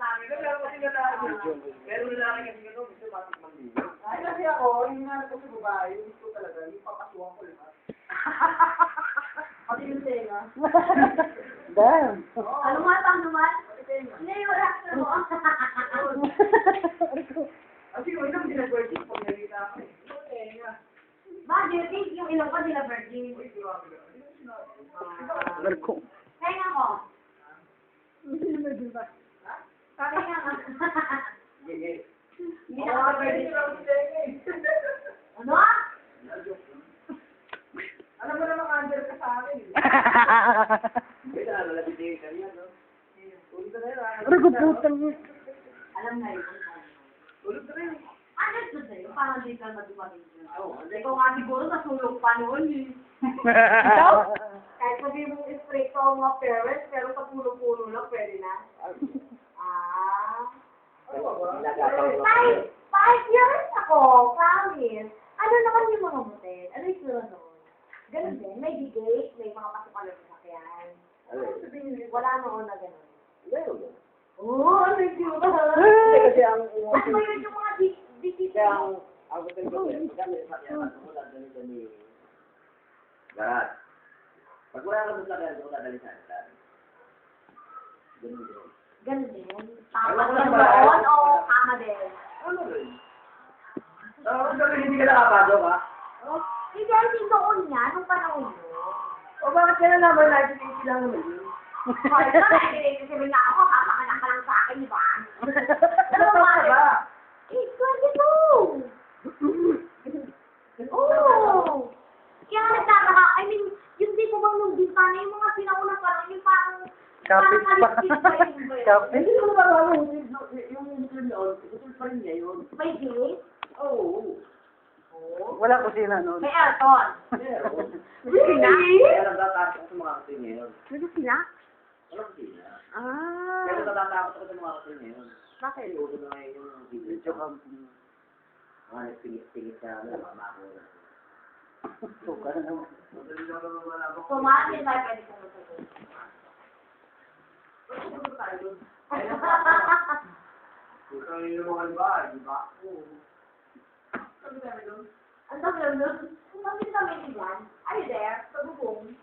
namin. Meron kasi lalaki. Meron lalaki kasi gano'n, gusto matikman dito. Ay, kasi ako, yung nga ko sa babae, yung gusto talaga, yung papasuhan ko lahat. Pati yung tenga. Damn. Ano nga pang naman? Hindi, wala ka mo. Kasi yung ilang dinag-working pag nalita ako eh. Yung tenga. Ba, do you think yung ilong ko nila virgin? Marco. Kaya ko. Hindi na din ba? Kaya nga. Sige. Hindi na ako virgin. Ano? Alam mo naman, under ka sa akin eh. May nalalapit din kanya, no? Tulog na rin, ah. Marco, putang. Alam na yun. Tulog na rin. Understood na yun. Parang di ka madumating yun. Oo, Ikaw nga siguro sa sulong pa noon eh. Ikaw? Kahit sabi mong straight to ang mga parents, pero sa pulo-pulo lang pwede na. Ah. Nagkataon. 5 years ako, promise. Ano naman yung mga motel? Ano yung sura noon? Ganun din. May gate, may mga pasukan na sasakyan. Wala noon na ganun. Meron na. Oo, ano yung sura? Hindi kasi ang... At mayroon yung mga dikit. Kaya ang hotel ko, kami sa kaya wala dali-dali. Lahat. Pag wala ka sa kaya, wala dali sa atin. Ganun din. Ganun din. Tama din noon o kama din? Ano rin? Ang sabi, hindi ka nakapasok, ha? Hindi, I think noon nga, nung panahon yun. O bakit kaya naman nag-80 lang naman yun? Hoy, ito na, hindi kasi na ako, papakanak ka lang sa akin, di ba? Ano ba? Eh, 22! Oo! Kaya nga nagtataka, I mean, yung di ko bang nung bintana, yung mga sinauna pa lang, yung parang, Kapit pa. kalistik pa yun ba yun? Kapit. Hindi ko ba alam yung hotel noon, hotel pa rin niya yun. May gate? Oo. Wala kusina noon. May aircon? Meron. Really? Kaya nagtatakot ako sa mga hotel ngayon. May kusina? Walang kusina. Ah. Pero natatakot ako sa mga hotel ngayon. Bakit? Kasi uso na ngayon yung video. Mga nagpingit-pingit na ano, mga makuna. Suka na naman. Madali lang naman wala ako. So, mahal din tayo pwede pumunta doon. Kung yung mga iba, di ba? Ang dami lang doon. Kung kami kami diyan, are you there? Sa bubong.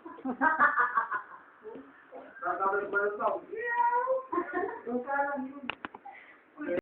Kakabalik ba ito? Yung kalang